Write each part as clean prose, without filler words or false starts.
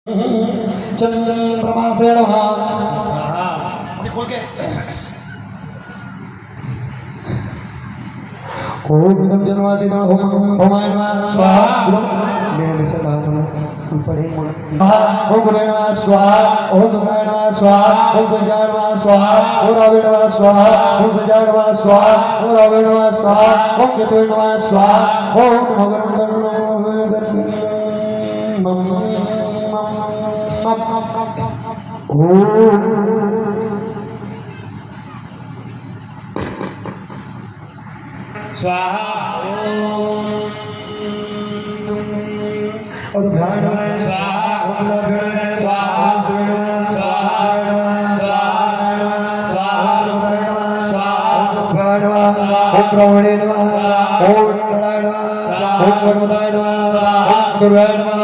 चंद्रमा से खोल के ओम इदं जन्मादि ओम ओमाय नमः स्वाहा मैं हमेशा बात हूँ पढ़े ओम गुरुवे नमः स्वाहा ओम दुर्गाय नमः स्वाहा ओम संजाय नमः स्वाहा ओम रावे नमः स्वाहा ओम संजाय नमः स्वाहा ओम रावे नमः स्वाहा ओम केतुवे नमः स्वाहा ओम स्वाहा और ध्यान स्वाहा ओम ब्रह्मणे नमः ओम नारायणाय नमः ओम गणपताय नमः ओम गुरुवाय नमः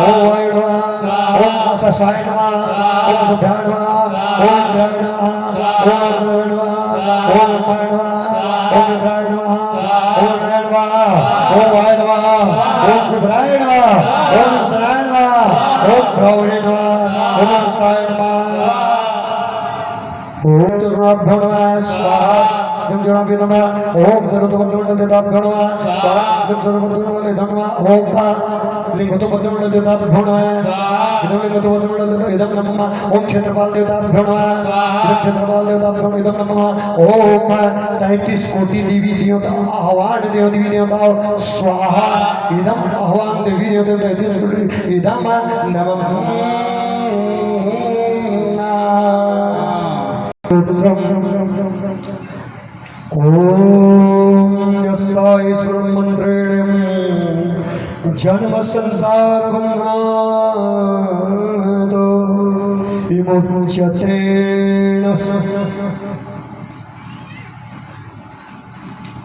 ओम वाय नमः ओम आकाशाय नमः ओम बुद्धाय नमः ओम द्रव्य नमः ओम गुरुवे नमः ओम पाय नमः ओम रुद्राय नमः ओम नारायण नमः ओम वाय नमः ओम गुरुवाय नमः ओम नारायण नमः ओम ब्रह्मणे नमः ओम मुक्ताय नमः ओम चतुर्भुज नमः स्वाहा ओम जनाभि नमः ओम सर्वतोपद्रमंडल देवताभ्यो नमः स्वाहा ओम सर्वतोपद्रमंडल देवताभ्यो नमः ओम लिंगोपद्रमंडल देवताभ्यो नमः इदं लिंगोपद्रमंडल देवताभ्यो इदं नमः ओम क्षेत्रपाल देवताभ्यो नमः इदं क्षेत्रपाल देवताभ्यो इदं नमः ओम 33 कोटि देवी देवता आह्वान देवी देवता स्वाहा इदं आह्वान देवी देवता 33 कोटि इदं नमः ओम यस्साईश्वरं मंत्रेण जन्म संसार बन्धनादो विमुच्यते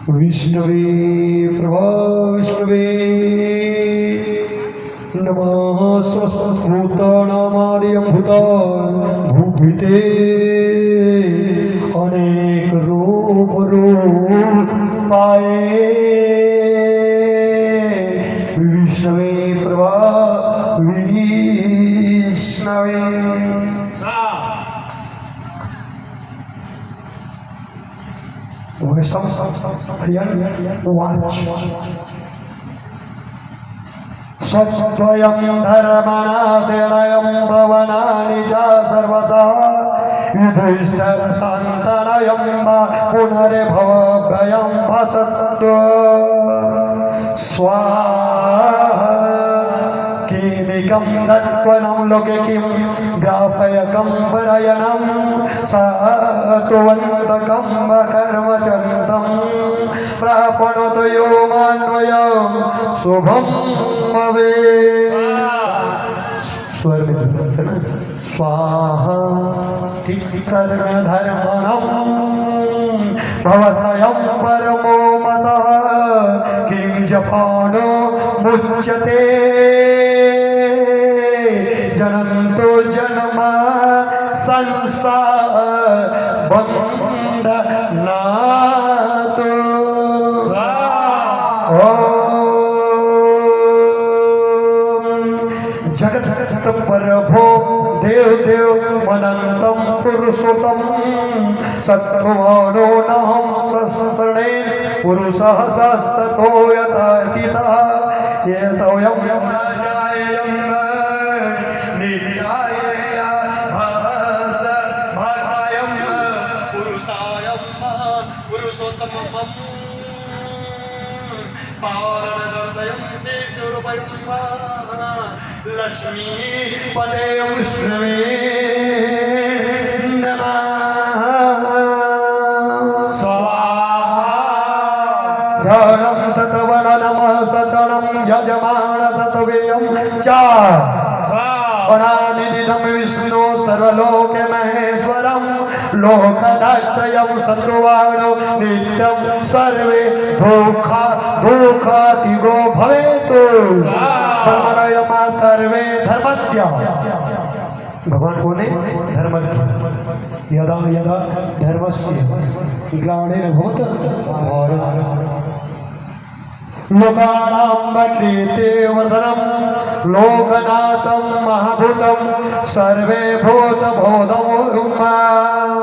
विष्णवे प्रभा विष्णवे नमः स्वस्वभूतानामादियं भूतान् भूभिते अनेक रूप पाए विष्णवे प्रभा विष्णवे वैष्णव वाच स्वयं धर्मनाशेणयं भवनानि च सर्वसा युधिष्ठिर शान्तनयं पुनर्भवभयं भसत्व स्वाहा किमिकं दत्वनं लोके किं व्यापयकं परायणं सात्वन्तकं कर्मचरितं प्रापणोतो यो मान्वयं शुभं भवेत् स्वर में स्वाहा सर्वधर्मणं भवतयं परमो मतः किं जपानो मुच्यते जनन्तो जन्म संसार बन्धनातो जगत प्रभो देव देव अनंतम पुरुषोत्तम सत्कुमारो नहं सस्सणे पुरुषः सस्ततो यथातितः येतोऽयं जायेयं नित्याय भवस भगायं पुरुषायं पुरुषोत्तमं पावनहृदयं श्रेष्ठरूपं लक्ष्मी पदे विष्णवे नमः स्वाहा ध्यानं सतवण नमः सचनं यजमान सतवेयं च वरानिधिं विष्णु सर्वलोके महेश्वरं लोकदाक्षयं शत्रुवाणो नित्यं सर्वे दुःखातिगो भवेतु धर्मनयमा सर्वे धर्मज्ञ भगवान कौन है धर्मज्ञ यदा यदा धर्मस्य ग्लानिर्भवति भारत लोकानां कृते वर्धनम लोकनाथं महाभूतं सर्वे भूतबोधं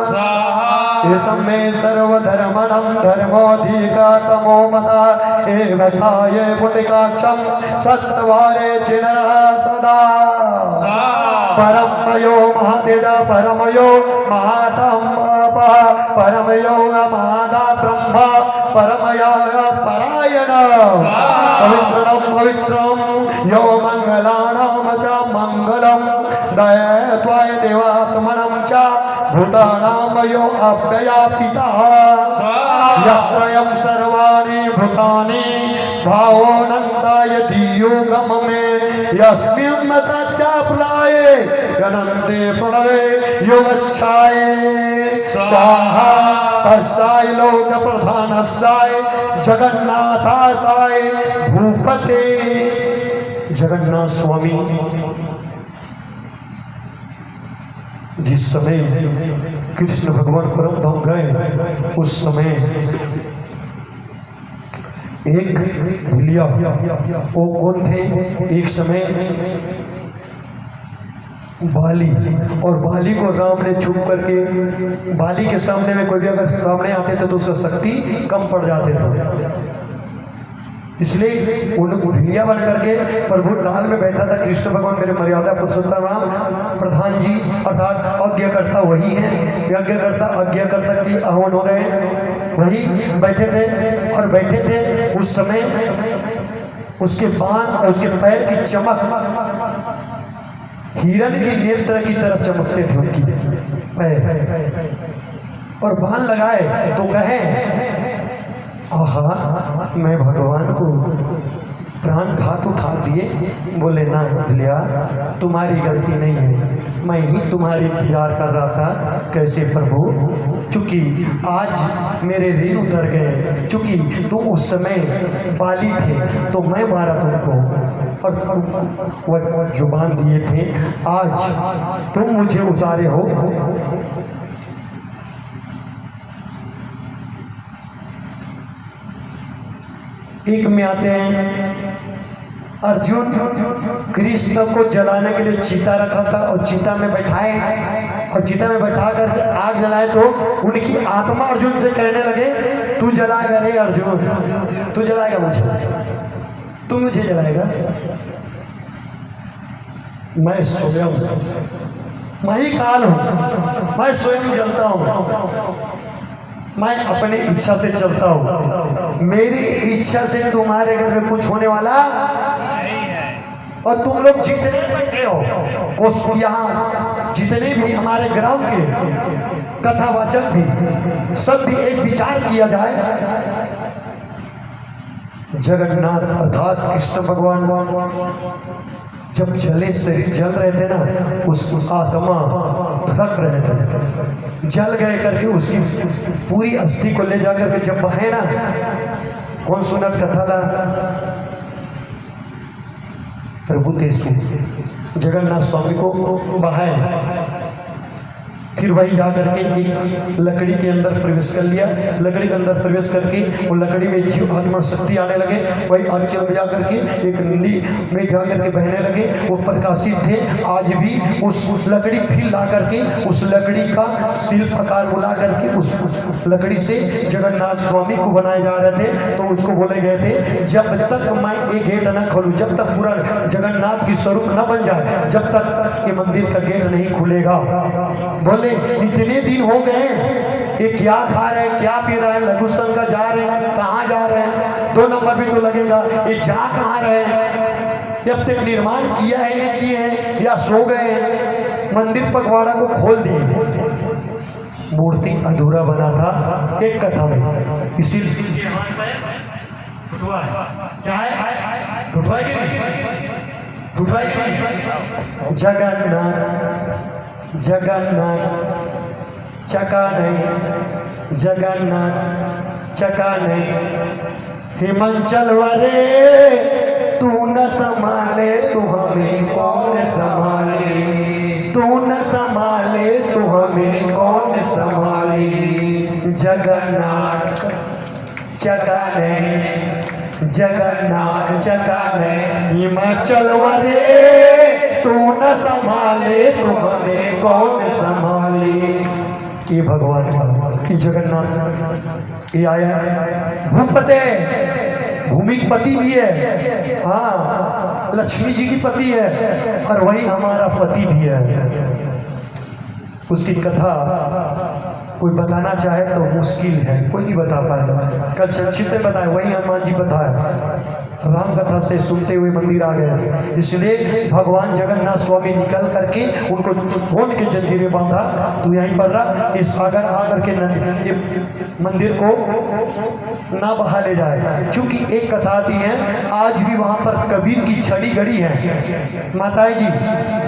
स्वाहा मे सर्वधर्मणं धर्मोऽधिकातमो मता एवथाय पुण्डिकाक्षं सत्वारे चिनरः सदा परमयो महादेव परमयो महातम परमयो महादा ब्रह्म परमया परायण पवित्रं पवित्रं यो मंगलानां च मंगलं दयत्वाय देवात्मनं च भूतानां यो अव्ययापितः यत्रयं सर्वाणि भूतानि भावोऽनन्ताय धीयोगम में यस्मिन् सच्चाप्लाये गणन्ते प्रणवे योगच्छाये स्वाहा तस्साय लोक प्रधानस्साय जगन्नाथासाय भूपते जगन्नाथ स्वामी जिस समय कृष्ण भगवान परम धाम गए उस समय एक भूलिया वो कौन थे? एक समय बाली, और बाली को राम ने छुप करके, बाली के सामने में कोई भी अगर सामने आते थे तो उसका शक्ति कम पड़ जाते थे, इसलिए उन भूलिया बन करके प्रभु लाल में बैठा था। कृष्ण भगवान मेरे मर्यादा पुरुषोत्तम राम प्रधान जी अर्थात आज्ञाकर्ता वही है, यज्ञकर्ता आज्ञाकर्ता की आह्वान हो रहे हैं, वही बैठे थे। और बैठे थे उस समय उसके बाण और उसके पैर की चमक हिरण की नेत्र की तरफ चमकते थे उनकी पैर, और बाण लगाए तो कहे आहा मैं भगवान को प्राण घात उठा दिए। बोले ना भैया तुम्हारी गलती नहीं है, मैं ही तुम्हारी इंतजार कर रहा था। कैसे प्रभु? चूंकि आज मेरे ऋण उतर गए, चूंकि तुम उस समय बाली थे तो मैं मारा तुमको, और वो जुबान दिए थे, आज तुम मुझे उतारे हो। एक में आते हैं अर्जुन कृष्ण को जलाने के लिए चीता रखा था और चीता में बैठाए, और चीता में बैठा करके आग जलाए तो उनकी आत्मा अर्जुन से कहने लगे तू जलाएगा रे अर्जुन, तू जलाएगा मुझे, तू मुझे जलाएगा। मैं स्वयं, मैं ही काल हूं, मैं स्वयं जलता हूं, मैं अपनी इच्छा से चलता हूँ, मेरी इच्छा से तुम्हारे घर में कुछ होने वाला नहीं है। और तुम लोग जितने बैठे हो उस यहाँ जितने भी हमारे ग्राम के कथावाचक भी सब भी एक विचार किया जाए। जगन्नाथ अर्थात कृष्ण भगवान जब जले शरीर जल रहे थे ना, उस आत्मा धड़क रहे थे, जल गए करके उसकी पूरी अस्थि को ले जाकर के जब बहे ना, कौन सुनत कथा था? प्रभु तेसु जगन्नाथ स्वामी को बहाए, फिर वही जाकर के एक लकड़ी के अंदर प्रवेश कर लिया। लकड़ी के अंदर प्रवेश करके वो लकड़ी में जीव आत्मा शक्ति आने लगे, वही अंचल में जा करके एक नदी में जा करके बहने लगे। वो प्रकाशित थे, आज भी उस लकड़ी फिर ला करके उस लकड़ी का शिल्पकार बुला करके उस लकड़ी से जगन्नाथ स्वामी को बनाए जा रहे थे। तो उसको बोले गए थे जब तक मैं एक गेट न खोलूं, जब तक पूरा जगन्नाथ की स्वरूप न बन जाए, जब तक ये मंदिर का गेट नहीं खुलेगा। बोले इतने दिन हो गए, ये क्या खा रहे हैं, क्या पी रहे हैं, लघु संघ का जा रहे हैं, कहाँ जा रहे हैं, 2 नंबर भी तो लगेगा, ये जा कहाँ रहे हैं, जब तक निर्माण किया है नहीं किए हैं या सो गए हैं। मंदिर पखवाड़ा को खोल दिए, मूर्ति अधूरा बना था एक कथा में, इसीलिए जगन्नाथ जगन्नाथ चका नहीं, जगन्नाथ चका नहीं, हिमाचल वाले तू न संभाले तो हमें कौन संभाले, तू न संभाले तो हमें कौन संभाले। जगन्नाथ चका नहीं, जगन्नाथ जगाने हिमाचल वरे, तू न संभाले तो हमें कौन संभाले। ये भगवान का, ये जगन्नाथ, ये आया भूपते, भूमि की पति भी है, हाँ लक्ष्मी जी की पति है, और वही हमारा पति भी है। उसकी कथा कोई बताना चाहे तो मुश्किल है, कोई नहीं बता पाएगा। कल संक्षिप्त में बताया, वही हनुमान जी बताया, राम कथा से सुनते हुए मंदिर आ गए। इसलिए भगवान जगन्नाथ स्वामी निकल करके उनको ढूंढ के जंजीरें बांधा, तो यहीं पर रहा, इस सागर आकर के ये मंदिर को ना बहा ले जाए। क्योंकि एक कथा आती है, आज भी वहाँ पर कबीर की छड़ी गड़ी है। माताएं जी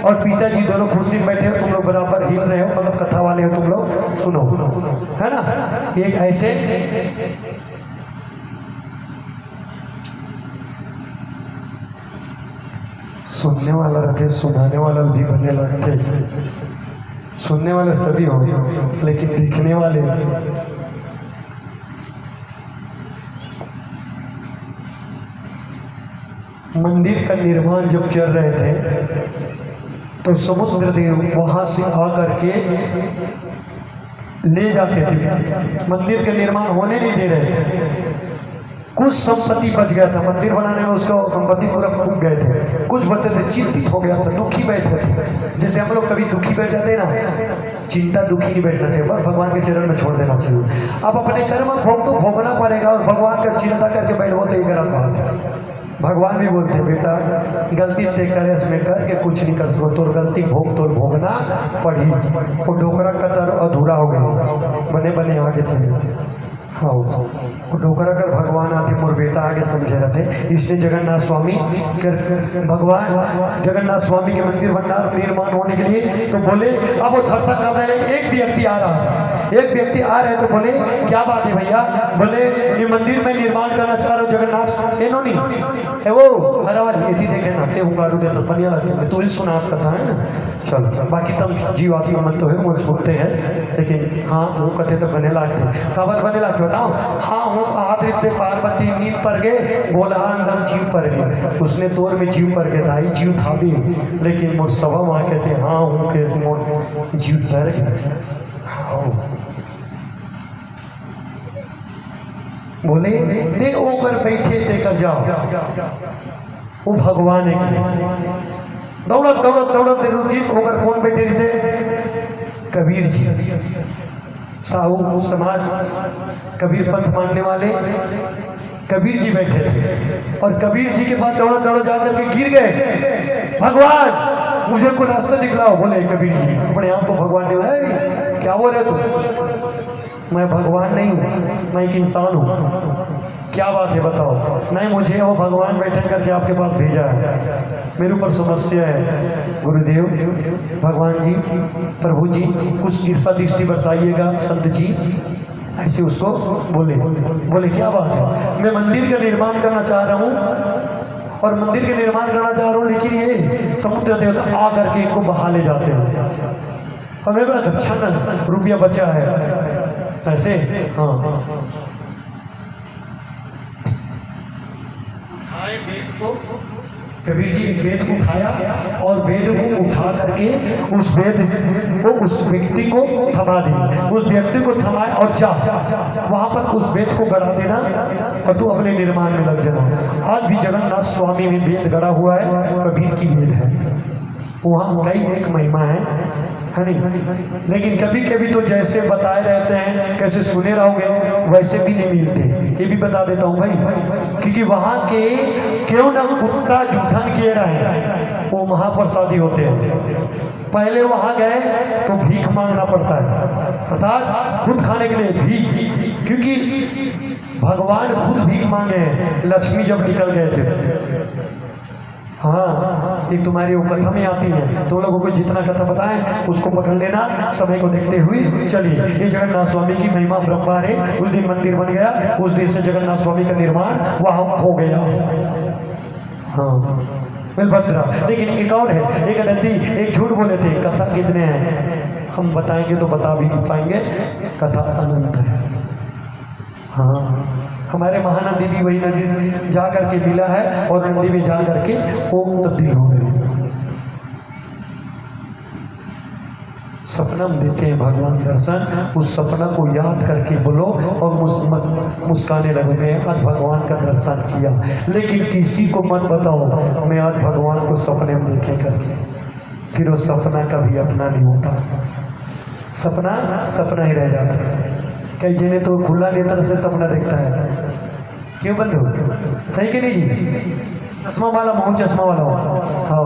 और पिताजी दोनों कुर्सी में बैठे हो, तुम लोग बराबर हिल रहे हो, मतलब कथा वाले हो तुम लोग, सुनो, है ना। एक ऐसे सुनने वाला रखे, सुनाने वाला भी बनने लगते। सुनने वाले सभी हो, लेकिन देखने वाले मंदिर का निर्माण जब चल रहे थे तो समुद्र देव वहां से आकर के ले जाते थे। मंदिर का निर्माण होने नहीं दे रहे थे। कुछ संपत्ति बच गया था, मंदिर बनाने में उसका संपत्ति पूरा फूक गए थे। कुछ बचे थे, चिंतित हो गया था, दुखी बैठे थे। जैसे हम लोग कभी दुखी बैठ जाते हैं ना, चिंता दुखी नहीं बैठना चाहिए, बस भगवान के चरण में छोड़ देना चाहिए। अब अपने कर्म भोग तो भोगना पड़ेगा, और भगवान का चिंता करके बैठो तो ये गलत बात है। भगवान भी बोलते हैं, बेटा गलती ते करे इसमें कर के कुछ नहीं कर सको, तो गलती भोग तो भोगना पड़ी। वो डोकरा कतर अधूरा हो गया, बने बने आगे थे। हाँ वो डोकरा कर भगवान आते, मोर बेटा आगे समझे रहते। इसलिए जगन्नाथ स्वामी भगवान जगन्नाथ स्वामी के मंदिर भंडार निर्माण होने के लिए तो बोले, अब वो थर थर कांपने लगे। एक व्यक्ति आ रहा है, एक व्यक्ति आ रहे तो बोले, क्या बात है भैया? बोले ये मंदिर में निर्माण करना चाह रहे हो जगन्नाथ। एनो नहीं वो हरा वाली यदि देखे ना ते उंगारू दे तो बनिया लगते, तो ही सुना आप कथा है ना। चल बाकी तम जीवात्मा मन तो है, वो सुनते हैं, लेकिन हाँ वो कथे तो बने लागते। काबर बने लागते बताओ? हाँ हूँ आदि से पार्वती नींद पर गए, गोलहान हम जीव पर गए। उसने तोर में जीव पर गया था, जीव था भी, लेकिन मोर सवा वहाँ कहते हाँ हूँ के मोर जीव पर गए। बोले दे ओकर बैठे देकर जाओ, वो भगवान है। दौड़त दौड़त दौड़त होकर कौन बैठे रिसे? कबीर जी, साहू समाज, कबीर पंथ मानने वाले कबीर जी बैठे थे। और कबीर जी के पास दौड़ा दौड़ा जाकर के गिर गए। भगवान मुझे कोई रास्ता दिखलाओ। बोले कबीर जी अपने आप को भगवान ने, क्या बोल रहे तुम? मैं भगवान नहीं हूँ, मैं एक इंसान हूँ। क्या बात है बताओ? नहीं मुझे वो भगवान बैठे करके आपके पास भेजा है, मेरे ऊपर समस्या है। गुरुदेव भगवान जी प्रभु जी कुछ कृपा दृष्टि बरसाइएगा संत जी, ऐसे उसको बोले। बोले क्या बात है? मैं मंदिर का निर्माण करना चाह रहा हूँ, और मंदिर का निर्माण करना चाह रहा हूँ, लेकिन ये समुद्र देवता आ करके इनको बहा ले जाते हैं, और मेरे पास अच्छा रुपया बचा है ऐसे। हाँ खाए वेद को, कबीर जी वेद को खाया और वेद को उठा करके उस वेद को उस व्यक्ति को थमा दिया। उस व्यक्ति को थमाए और जा वहां पर उस वेद को गड़ा देना, और तू अपने निर्माण में लग जाना। आज भी जगन्नाथ स्वामी में वेद गड़ा हुआ है, कबीर की वेद है, वहाँ कई एक महिमा है नहीं। लेकिन कभी कभी तो जैसे बताए रहते हैं, कैसे सुने रहोगे वैसे भी नहीं मिलते। ये भी बता देता हूँ भाई, क्योंकि वहाँ के क्यों ना कुत्ता जूठन किए रहे, वो महाप्रसादी होते हैं। पहले वहाँ गए तो भीख मांगना पड़ता है, अर्थात खुद खाने के लिए भीख, क्योंकि भगवान खुद भीख मांगे हैं लक्ष्मी जब निकल गए थे। हाँ ये तुम्हारी वो कथा में आती है, तो लोगों को जितना कथा बताएं उसको पकड़ लेना, समय को देखते हुए चलिए। ये जगन्नाथ स्वामी की महिमा परंपरा है। उस दिन मंदिर बन गया, उस दिन से जगन्नाथ स्वामी का निर्माण वहाँ हो गया। हाँ बिलभद्रा। लेकिन एक और है, एक नदी, एक झूठ बोले थे। कथा कितने हैं हम बताएंगे तो बता भी नहीं पाएंगे, कथा अनंत है। हाँ हमारे महानदी भी वही नदी जा करके मिला है और नदी में जा करके वो तब्दील हो गई। सपना में देते हैं भगवान दर्शन, उस सपना को याद करके बोलो और मुस्काने लगोगे, आज भगवान का दर्शन किया। लेकिन किसी को मत बताओ मैं आज भगवान को सपने में देखे करके, फिर वो सपना कभी अपना नहीं होता, सपना सपना ही रह जाता है। कई जने तो खुला नेत्र से सपना देखता है, क्यों बंधु? सही कि नहीं जी? चश्मा वाला मोहन चश्मा वाला हो, हाँ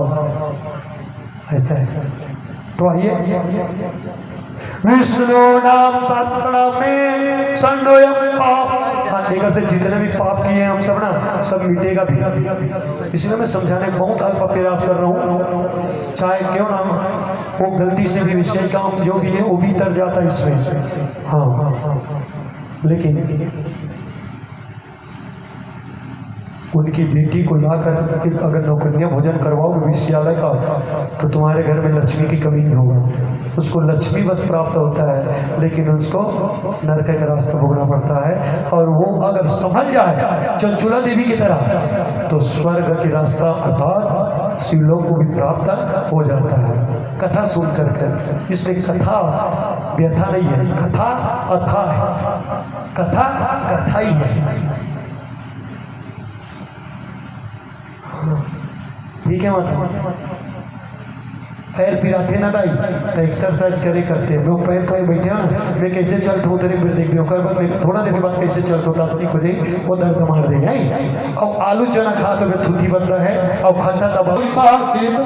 ऐसा ऐसा। तो आइए, विष्णु नाम शास्त्र में संडोयम पाप, हाँ लेकर से जितने भी पाप किए हैं हम सब ना, सब मिटेगा भी। इसलिए मैं समझाने बहुत अल्प प्रयास कर रहा हूँ, चाहे क्यों ना वो गलती से भी विषय काम जो भी है वो भी तर जाता है इसमें। हाँ लेकिन उनकी बेटी को लाकर अगर नौकरिया भोजन करवाओगे विश्वविद्यालय का, तो तुम्हारे घर में लक्ष्मी की कमी नहीं होगा। उसको लक्ष्मी बस प्राप्त होता है, लेकिन उसको नरक का रास्ता भोगना पड़ता है। और वो अगर संभल जाए चंचुला देवी की तरह, तो स्वर्ग की रास्ता अर्थात शिवलोक को भी प्राप्त हो जाता है। कथा सुन कर, इसलिए कथा व्यथा नहीं है, कथा अथा है, कथा कथा ही है। ठीक है माता, पैर पिराते ना दाई तो एक्सरसाइज करे करते हैं लोग। पैर तो बैठे हो ना, मैं कैसे चलता हूँ तेरे फिर देख लो, थोड़ा देर के बाद कैसे चलता हूँ सीख हो जाए, वो दर्द मार देगा। और आलू चना खा तो मैं थूथी बदला है और खट्टा दबा भाव्यम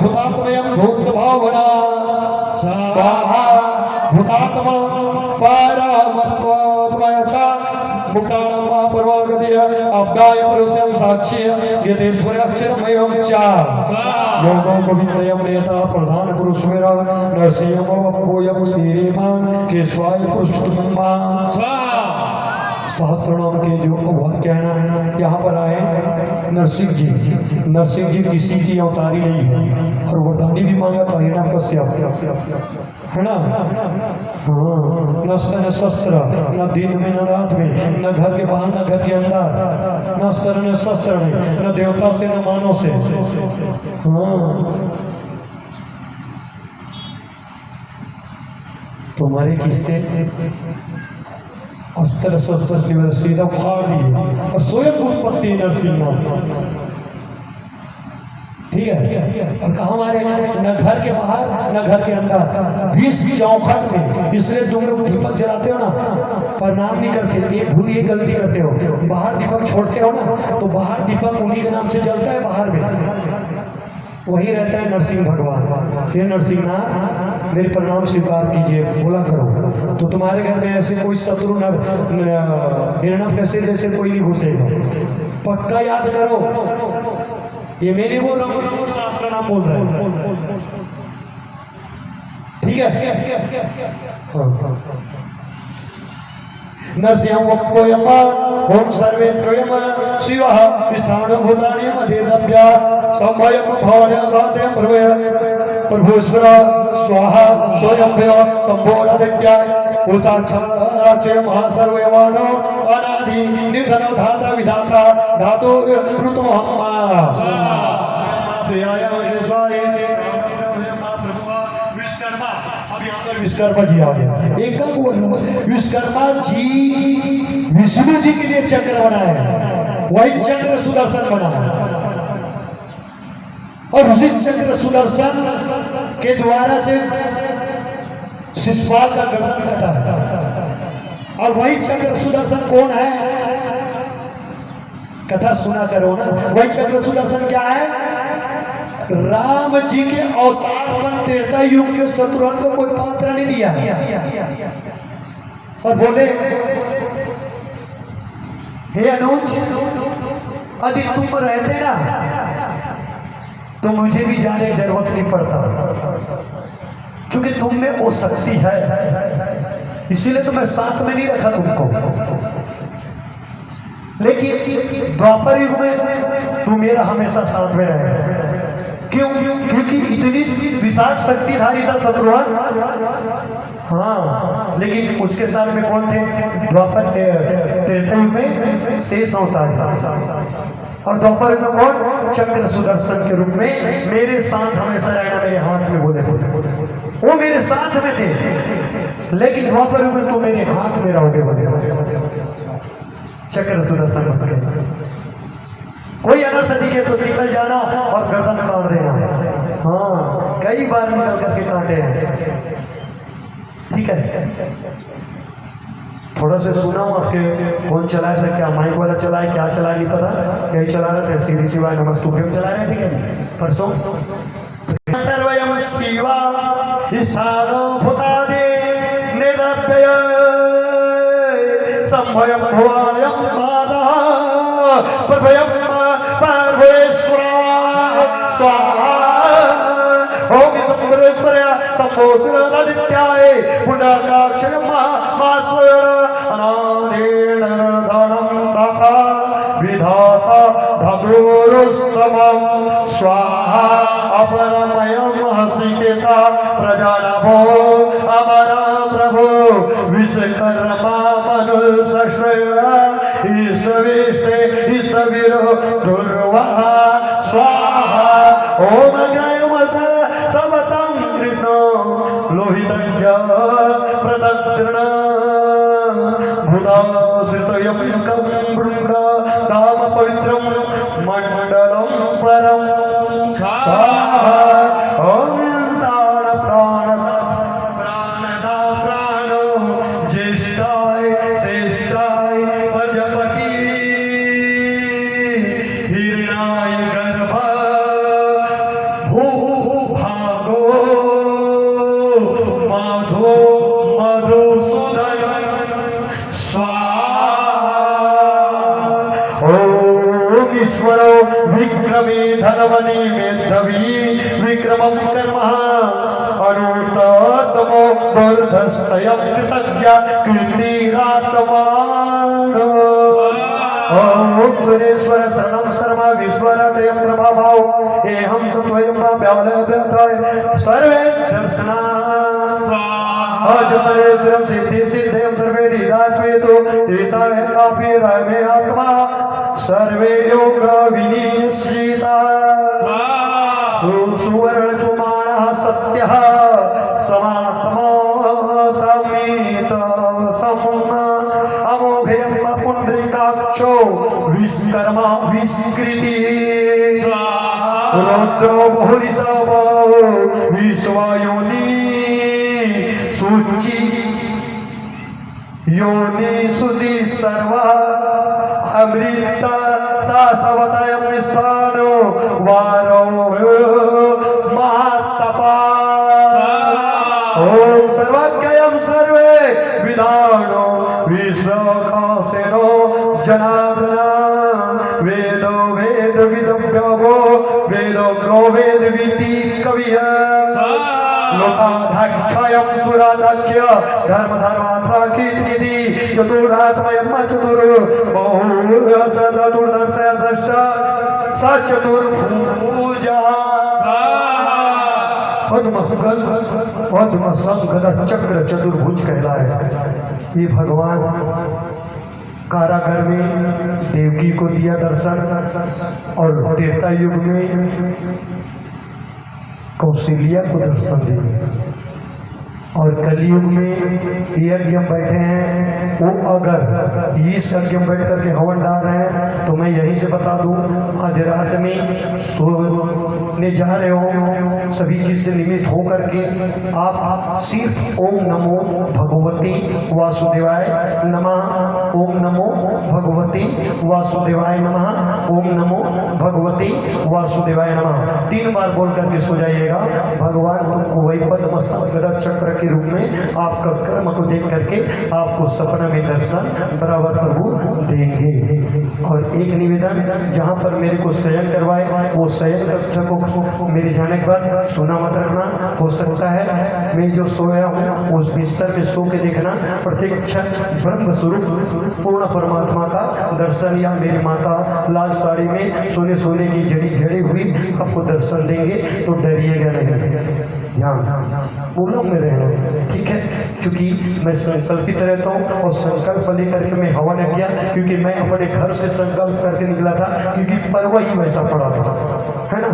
भूतात्मयम भूत भावना स्वाहा भूतात्मा पारमत्वमयचा मुक्तानां महापर्वागतिः अव्याय पुरुषं साक्ष्य यदेश्वराक्षरमयं च योगो गोविन्दयं नेता प्रधान पुरुष मेरा नरसिंहमोयं श्रीमान केशवाय पुरुषोत्तमा। सहस्त्रनाम के जो कहना है यहाँ पर आए नरसिंह जी, नरसिंह जी किसी की अवतारी नहीं है और वरदानी भी मांगा था हिरण्यकश्यप है ना। हाँ, न स्त्र न शस्त्र, न दिन में न रात में, न घर के बाहर न घर के अंदर, न स्त्र न शस्त्र में, न देवता से न मानव से। हाँ तुम्हारे किस्से अस्त्र शस्त्र से सीधा फाड़ दिए और स्वयं उत्पत्ति नरसिंह। ठीक है, और कहा हमारे न घर के बाहर न घर के अंदर, 20 चौखट में। इसलिए तुम लोग दीपक जलाते हो ना, प्रणाम नहीं करते, एक भूल एक गलती करते हो, बाहर दीपक छोड़ते हो ना, तो बाहर दीपक उन्हीं के नाम से जलता है, बाहर में वही रहता है नरसिंह भगवान। फिर नरसिंह ना मेरे प्रणाम स्वीकार कीजिए, बोला करो, तो तुम्हारे घर में ऐसे कोई शत्रु हिरण्यकश्यप जैसे कोई नहीं घुसेगा। पक्का याद करो, ये मेरे बोल रहा हूँ, आपका नाम बोल रहा है। ठीक है, नरसिंह ओम सर्वेन्द्रियम शिवः स्थानं भूतानि मध्येदभ्य संभयम भवनं गाते प्रभुस्वर स्वाहा स्वयंभ्य संभोरादित्याय भूताक्षराक्षय महासर्वयमानो अनादि निर्धनो धाता विधाता धातु ऋतुमहम्मा प्रियाय विश्वाय विश्वकर्मा। अब यहाँ पर विश्वकर्मा जी आ गया। एक का बोल विश्वकर्मा जी विष्णु जी के लिए चक्र बनाया, वही चक्र सुदर्शन बना, और उसी चक्र सुदर्शन के द्वारा से शिशुपाल का गर्दन कटा है। और वही चक्र सुदर्शन कौन है? कथा सुना करो ना। वही चक्र सुदर्शन क्या है? राम जी के अवतार पर त्रेता युग में शत्रुघ्न को कोई पात्र नहीं दिया और बोले हे अनुज, यदि तुम रहते ना तो मुझे भी जाने की जरूरत नहीं पड़ता, क्योंकि तुम में वो शक्ति है, इसीलिए तो मैं साथ में नहीं रखा तुमको। लेकिन द्वापर युग में तुम मेरा हमेशा साथ में रहे। क्यों? क्योंकि इतनी सी पिशाच शक्तिधारी था शत्रुघ्न। हाँ, लेकिन उसके साथ में कौन थे? द्वापर त्रेतायुग में शेष अवतार था, और द्वापर में कौन? चक्र सुदर्शन के रूप में मेरे साथ हमेशा रहना, मेरे हाथ में बोले वो मेरे साथ में थे, लेकिन द्वापर में तो मेरे हाथ में रहोगे बोले। चक्र सुदर्शन कोई अनर्थ दिखे तो निकल जाना और गर्दन काट देना। हाँ, कई बार निकल करके काटे हैं। ठीक है, थोड़ा सा सुना हूँ आपके कौन चलाया था, क्या माइक वाला चलाए, क्या चला नहीं पता, क्या चला रहे थे? सीधी सिवाय नमस्तुभ्यम चला रहे थे क्या परसों? सर्वयम शिवा ईशानो भूतादि निर्भय संभयम भवायम बाधा परभयम परमेश्वरा स्वाहा। ओम शंकरेश्वर संभोधित्याय पुनर्काक्षय मास्वरण अनादेन धनम दाता विधाता धतुरुस्तमं स्वाहा। अपरमयम हसिकेता प्रजानभो अमर प्रभु विश्वकर्मा मनुष्य ईश्वरेष्टे ईश्वरो दुर्वा स्वाहा। ओम ग्रयम समतं कृष्णो लोहितज्ञ प्रदद्रण भूताश्रितयं कं बृंद धाम पवित्रं मण्डलं परं स्वाहा। ओम इंसान प्राणदा प्राणो ज्येष्ठाय श्रेष्ठाय प्रजापति हिरण्याय गर्भ भूभागो माधो मधुसूदन स्वाहा। ओम ईश्वरो विक्रमे धनवने मेधवी विक्रमं कर्म अनुततमो वर्धस्तयं कृतज्ञ कीर्तिरात्मा। ओम सुरेश्वर शरणं शर्मा विश्वरतयं प्रभाभाव एहं सत्वयं व्यावलभ्यताय सर्वे दर्शना आज सर्वेश्वरं सिद्धि सिद्धयं सर्वे निदाच्वेतो तेषां कापि रमे आत्मा सर्वे योग विनिश्चिता सुवर्ण कुमारः सत्यः समात्मा समेत समुन्ना अमोघयं पुंडरीकाक्षो विश्वकर्मा विस्कृति रुद्रो बहुरिषभ विश्वयोनि सूचि योनि सुचि सर्वा अमृत सासवतयं स्थानो वारो महातपा। ओम सर्वज्ञयं सर्वे विदानो विश्वखासेनो जनार्दना वेदो वेद विदव्यो वेदो वेद विति कविः लोकाध्यक्षयं सुराध्यक्ष धर्म धर्मात्मा कीर्ति चतुरात्मयं बहु चतुर्दश षष्ठ सचतुर्भुजा पद्म संगद चक्र चतुर्भुज कहलाए। ये भगवान कारागर में देवकी को दिया दर्शन, और त्रेता युग में कौशल्या को दर्शन दिया, और कलयुग में यज्ञ बैठे हैं। वो अगर इस यज्ञ बैठ करके हवन डाल रहे हैं तो मैं यहीं से बता दूं, आज रात में सोने जा रहे हो सभी चीज से निमित्त हो करके आप सिर्फ ओम नमो भगवती वासुदेवाय नमः, ओम नमो भगवती वासुदेवाय नमः, ओम नमो भगवती वासुदेवाय नमः 3 बार बोल करके सो जाइएगा। भगवान तुमको वही पद्म संगद चक्र के रूप में आपका कर्म को देख करके आपको सपना में दर्शन बराबर प्रभु देंगे। और एक निवेदन, जहाँ पर मेरे को शयन करवाए वो शयन कक्ष को मेरे जाने के बाद सोना मत रखना। हो सकता है मैं जो सोया हूँ उस बिस्तर में सो के देखना, प्रत्यक्ष ब्रह्म स्वरूप पूर्ण परमात्मा का दर्शन, या मेरी माता लाल साड़ी में सोने की जड़ी झड़ी हुई आपको दर्शन देंगे, तो डरिएगा नहीं। ध्यान बोलूँ मेरे, ठीक है? क्योंकि मैं संकल्पित रहता हूँ और संकल्प लेकर के मैं हवन किया, क्योंकि मैं अपने घर से संकल्प करके निकला था, क्योंकि पर्व ही वैसा पड़ा था, है ना?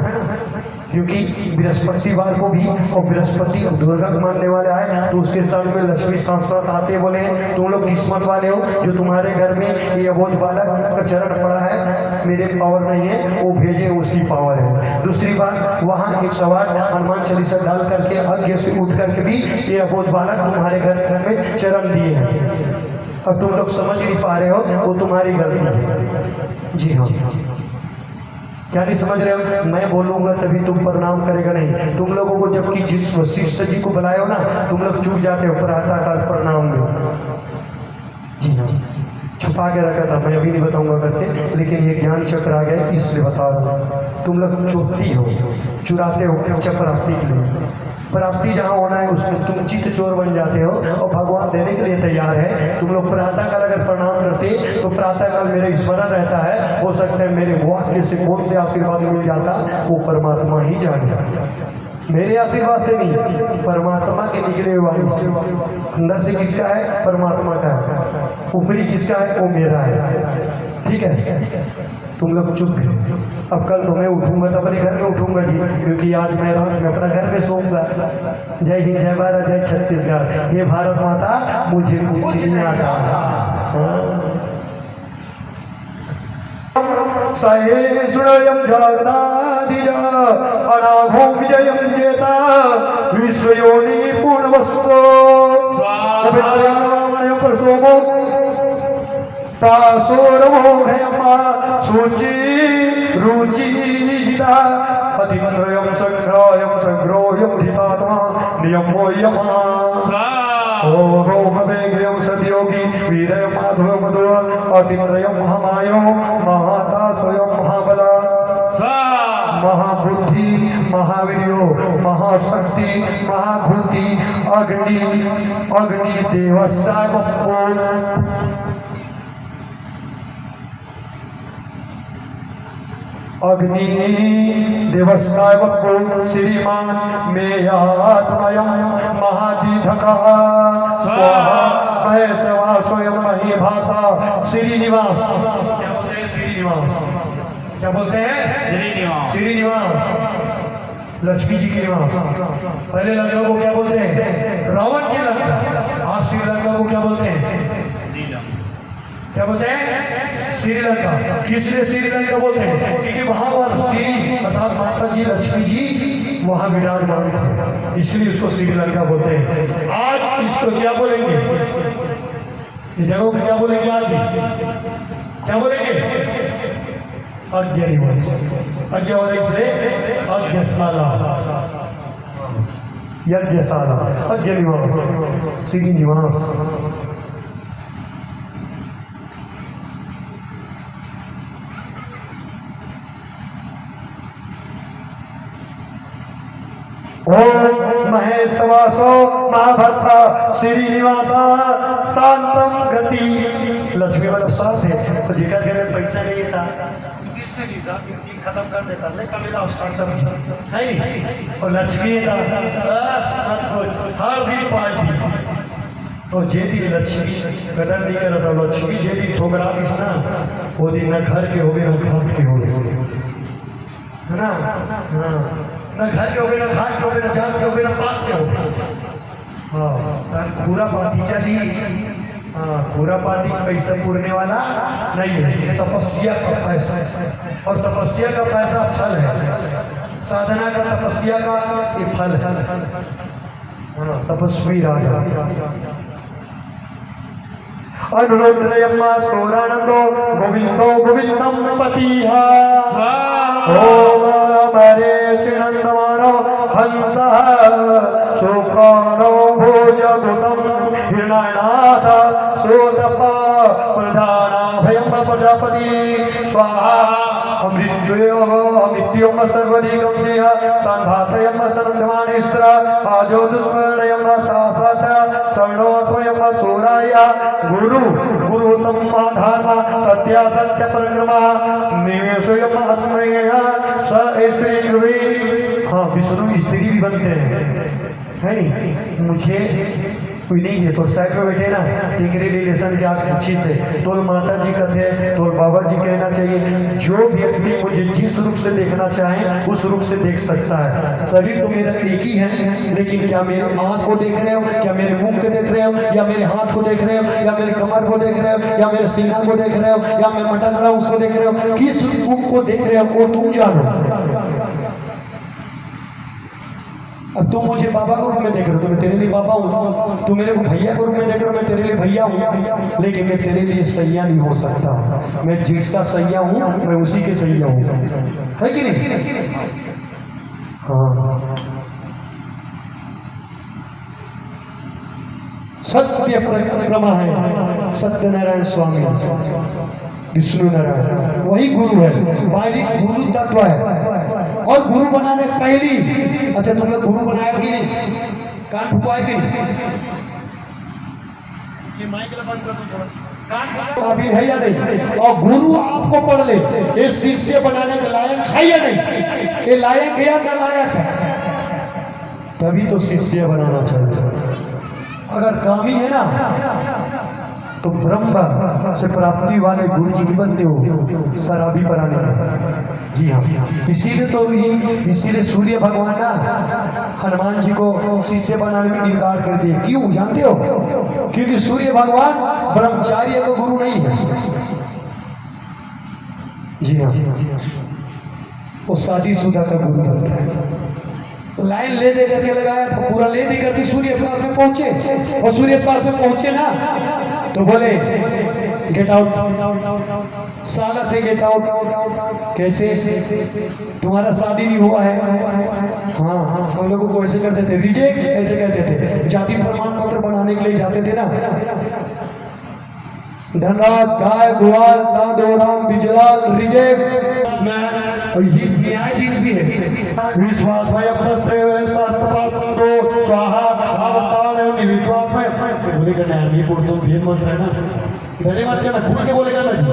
क्योंकि बृहस्पतिवार को भी, और बृहस्पति और दुर्गा को मानने वाले आए तो उसके साथ में लक्ष्मी साथ साथ आते बोले तुम लोग किस्मत वाले हो जो तुम्हारे घर में ये अबोध बालक का चरण पड़ा है, मेरे पावर नहीं है, वो भेजे उसकी पावर है। दूसरी बात, वहाँ 108 हनुमान चालीसा डाल करके आगे से उठ करके भी ये अबोध बालक तुम्हारे घर में चरण दिए हैं, और तुम लोग समझ नहीं पा रहे हो, वो तुम्हारी गलती है। जी हाँ, क्या नहीं समझ रहे हो? मैं बोलूंगा तभी तुम प्रणाम करेगा नहीं। तुम लोगों को जबकि जिस वशिष्ठ जी को बुलाए हो ना, तुम लोग चूक जाते हो प्रातः काल प्रणाम में। जी हाँ, छुपा के रखा था, मैं अभी नहीं बताऊंगा करके, लेकिन ये ज्ञान चक्र आ गया इसलिए बता रहा हूँ। तुम लोग चोटी हो, चुराते हो अच्छा प्राप्ति के लिए। प्राप्ति जहाँ होना है उसमें तुम चित्त चोर बन जाते हो, और भगवान देने के लिए तैयार है। तुम लोग प्रातः काल अगर प्रणाम करते तो प्रातः काल मेरे स्मरण रहता है, हो सकता है मेरे वाक्य से कौन से आशीर्वाद मिल जाता, वो परमात्मा ही जाने। मेरे आशीर्वाद से नहीं, परमात्मा के निकले हुए वाणी से। अंदर से किसका है? परमात्मा का है। ऊपरी किसका है? वो मेरा है। ठीक है, तुम लोग चुप। अब कल तो मैं उठूंगा तो अपने घर में उठूंगा जी, क्योंकि आज मैं रात में अपना घर में सोऊंगा। जय हिंद, जय भारत, जय छत्तीसगढ़, ये भारत माता मुझे कुछ नहीं आता। सहेषुणयं जगदादिज अनाघो विजयं जेता विश्वयोनि पूर्णवस्सो पवित्रं प्रसोमो पासोरमोघयमा सूचि रुचि जिता अतिमन्त्रयं संग्रहयं संग्रोह्यं धितात्मा नियमो यमा ओम वेगयं सद्योगी वीरय माधव मधु अतिमन्त्रयं महामायो महाता स्वयं महाबला महाबुद्धि महावीर्यो महाशक्ति महाभूति अग्नि अग्नि देवस्साय अग्नि देवस्काय वक्रो श्रीमान मेयात्मयं महादीधकः स्वाहा महेश्वरा स्वयं मही भाता श्रीनिवास। क्या बोलते हैं? श्रीनिवास। क्या बोलते हैं? श्रीनिवास, लक्ष्मी जी की निवास। पहले लंका को क्या बोलते हैं? रावण की लंका। आज श्रीलंका को क्या बोलते हैं? क्या बोलते हैं? श्रीलंका। किसने श्रीलंका बोलते हैं? क्योंकि वहां पर श्री अर्थात माता जी लक्ष्मी जी वहां विराजमान थे, इसलिए उसको श्रीलंका बोलते हैं। आज इसको क्या बोलेंगे? इस जगह को क्या बोलेंगे? आज क्या बोलेंगे? अज्ञनिवास। अज्ञवरिक से अज्ञशाला, यज्ञशाला, अज्ञनिवास, श्रीनिवास। ओम महेशवासो महाभर्ता श्रीनिवासा शांतम गति। लक्ष्मी मतलब साफ है, तो जिनका घर में पैसा नहीं था खत्म कर देता, लेकिन मिला स्टार्ट कर नहीं, और लक्ष्मी था हर दिन पार्टी। तो जे दिन लक्ष्मी कदर नहीं कर रहा था, लक्ष्मी जे दिन ठोकरा दिस ना, वो दिन न घर के हो गए न घाट के हो गए, है ना? हाँ, न घर के हो गए, न घाट के हो गए, न जात के हो गए, न पात के हो गए। हाँ, पूरा पाती चली। हाँ, पूरा पाती पैसा पूरने वाला नहीं है, तपस्या का पैसा है, और तपस्या का पैसा फल है। साधना का तपस्या का ये फल है। हाँ, तपस्वी राजा। अनुरुद्रयम्मा सोरानंदो गोविंदो गोविंदम पतिहा ओम मरे चिनंदमानो हंसः सुखानो भोजगुतम हिरण्यनाथ सोतपा प्रधानाभयं प्रजापति स्वाहा अमृत्योम सर्वधिकं सिंह संघातयं सनन्दमाणिस्त्र आजो दुष्मरणयं सासाच शरणोत्वयं सूराय गुरु गुरुतम धर्म सत्य सत्य परिक्रमा निवेशयं अस्मय स स्त्री ध्रुवी। हाँ, विष्णु स्त्री भी बनते हैं। है नहीं मुझे कोई नहीं है तो साइड में बैठे ना टिकरी रिलेशन के आप अच्छी से तो माता जी कहते हैं तो बाबा जी कहना चाहिए जो व्यक्ति मुझे जिस रूप से देखना चाहे उस रूप से देख सकता है। शरीर तो मेरा एक ही है लेकिन क्या मेरे आँख को देख रहे हो, क्या मेरे मुंह को देख रहे हो, या मेरे हाथ को देख रहे हो, या मेरे कमर को देख रहे हो, या मेरे सीना को देख रहे हो, या मैं मटक रहा हूँ उसको देख रहे हो, किस रूप को देख रहे हो वो तुम जानो। अब तुम मुझे बाबा के रूप में देख रहे हो तो मैं तेरे लिए बाबा हूँ, तू मेरे को भैया के रूप में देख रहे हो मैं तेरे लिए भैया हूँ, लेकिन मैं तेरे लिए सैया नहीं हो सकता। मैं जिसका सैया हूँ मैं उसी के सैया हूँ, है कि नहीं? हाँ सत्य परिक्रमा है सत्यनारायण स्वामी विष्णु नारायण वही गुरु है, वही गुरु तत्व है। और गुरु बनाने पहली अच्छा तुम लोग गुरु बनाया कि नहीं, कान फुकवाए कि नहीं, ये माइक बंद कर दो थोड़ा, अभी है या नहीं? और गुरु आपको पढ़ ले ये शिष्य बनाने के लायक है या नहीं, ये लायक है या नालायक है, तभी तो शिष्य बनाना चाहिए। अगर कामी है ना तो ब्रह्म से प्राप्ति वाले गुरु जी नहीं बनते हो, शराबी बनाने का। जी हाँ, इसीलिए सूर्य भगवान ना हनुमान जी को शिष्य बनाने में इनकार कर दिए। क्यों जानते हो? क्योंकि सूर्य भगवान ब्रह्मचार्य का गुरु नहीं है। जी हाँ, वो शादीशुदा का गुरु बनता है। लाइन ले दे करके लगाया था, पूरा ले दे करके सूर्य पास में पहुंचे, और सूर्य पास में पहुंचे ना तो बोले गेट आउट, साला से गेट आउट। कैसे? तुम्हारा शादी नहीं हुआ है। हाँ हम लोगों को ऐसे करते थे, रिजेक्ट ऐसे कहते थे, जाति प्रमाण पत्र बनाने के लिए जाते थे ना, धनराज गाय ग्वाल साधो राम बिजलाल रिजेक्ट। और ये न्यायाधीश भी है। विश्वास भयम शस्त्रे वे शास्त्रपातो स्वाहा अवतार निवित्वात् में बोलेगा ना ये बोल तो भेद मंत्र है ना, डरे मत करना, खुल के बोलेगा ना जी।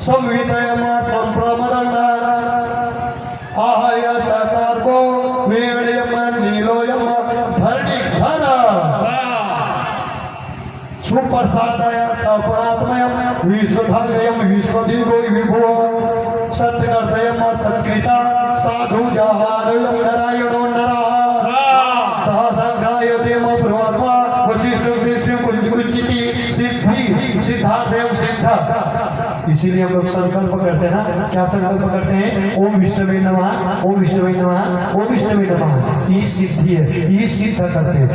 संवितयम संप्रमदंडा आहय सकार्को वेणयम नीलोयम धरणी घना सुप्रसादय अपरात्मयम विश्वधागयम विश्वदीगो विभो सत्यर्थयम सत्कृता साधु जहानयम नारायणो नरः सहसंगायतेम परमात्मा वशिष्ठं शिष्टं कुंचिति सिद्धि सिद्धार्थयम सिद्ध। इसीलिए हम लोग संकल्प करते हैं ना, क्या संकल्प करते हैं? ओम विष्णुवे नमः, ओम विष्णुवे नमः, ओम विष्णुवे नमः। ये सिद्धि है, ये सिद्ध करते हैं।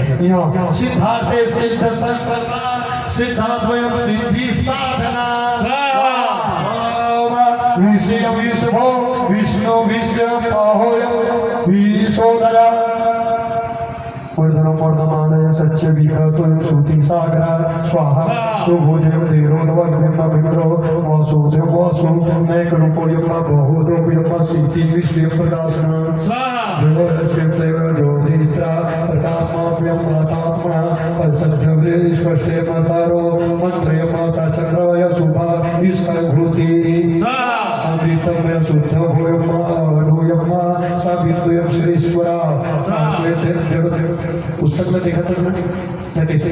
सिद्धार्थे सिद्ध संकल्प सिद्धार्थयम सिद्धि साधना विषय विश्वभो विष्णु विश्व पाहोयम विश्वोदरा वर्धनम वर्धमानय सच्च विघतुम सूति सागरा स्वाहा सुभोजयम धीरोधवग्निम विप्रो वासुदेव वासु नैकरूपोयम बहुरूपयम सिद्धि विश्व प्रकाशना ज्योतिस्त्रेव ज्योतिस्त्रा प्रकाशमाप्यम आत्मा पल्सद्यव्रे स्पष्टे मसारो मंत्रयम सचक्रवय शुभा विस्कभूति अमृतमय शुद्ध भोयम अनुयम सावित्वयम श्रीश्वरा साश्वेत जगत। पुस्तक में देखा था ना कैसे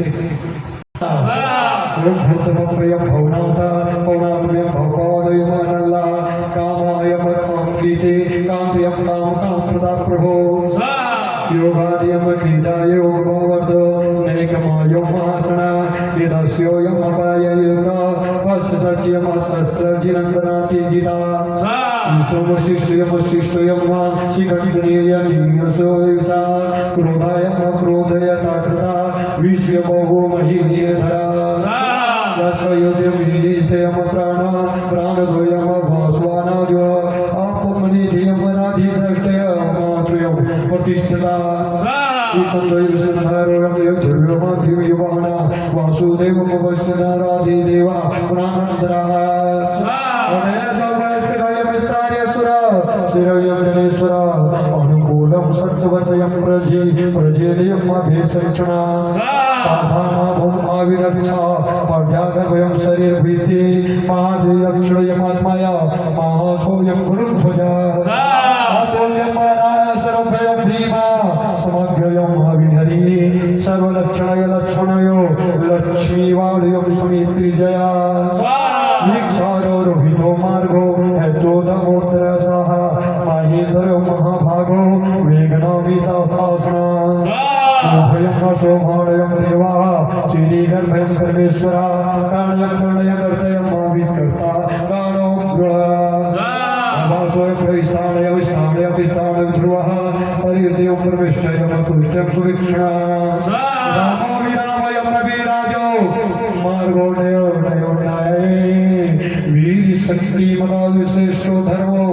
ओम भूतमयम भवनाथा पवनात्मयम भवपादयम अनल्ला कामायम काम कृते कांतयम काम काम प्रदा प्रभो योगादियम क्रीडाय योगवर्धो नैकमायम महासना यदस्योयम अपाय योगा वत्सत्यम शस्त्र जिनंदनाति जिता शिष्टयम वा शिखण्डनीयनियसोयसा क्रोधायम क्रोधयता कृता विश्वभोगो महीधरा यच्छयोद्यम प्राण प्राणद्वयम भास्वानाद्यो अपमनिधियम राधिदृष्टयम मातृयम प्रतिष्ठिता इतन्द्वयम संधारोयम यद्धुर्यमाधिम युवाना वासुदेवम वैष्णव राधिदेवा प्राणन्दरा अनुकूलम सत्यवतयम प्रजेयम अभिषेक्षणा साधानाभम आविरक्षा पर्यागर्भयम शरीर भीति महादेयक्षयम आत्माया महासोयम गुरुध्वजा अतुल्यम रायसरभयम भीमा समग्रयं हरि सर्वलक्षणय लक्षणयो लक्ष्मीवाणयो सुमित्रिजया वीक्षारो रोहितो मार्गो हेतो दमोत्र सह महेन्द्रो महाभागो वेगनामितासासना भयं सोमाणयं देवा श्रीगर्भयं परमेश्वरा कारणयं करणयं कर्तयं मावित्कर्ता काणो विस्थाणय ध्रुवः परियुतयं परमेष्ठयं तुष्टं सुवीक्षणा रामो विरामयं नवीराजो मार्गो नयोन्नाय वीर शक्ति मदा विशिष्टो धर्मो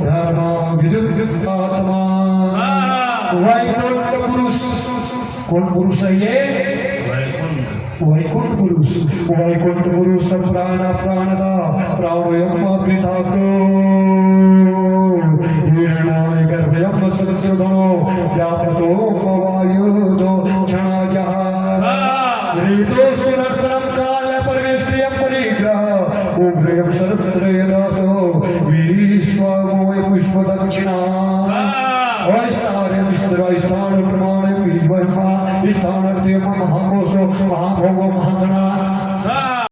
धर्म विद्युत्युक्तात्मा वैकुंठ पुरुष कौन पुरुष है ये वैकुंठ पुरुष प्राण प्राणदा प्राणयम कृताको हिरण्यमय गर्भयम सरस्वधनो व्यापतो वायुदो क्षणाजः ऋतो सुदर्शनम काल परमेश्वरियम परिग्रह उग्रयम सर्वत्रयदासो विश्वमोय पुष्पदक्षिणा वैष्णार्य विष्णुराय स्थान प्रमाणे विद्वैमा स्थानार्थ्य महाकोशो महाभोगो महागणा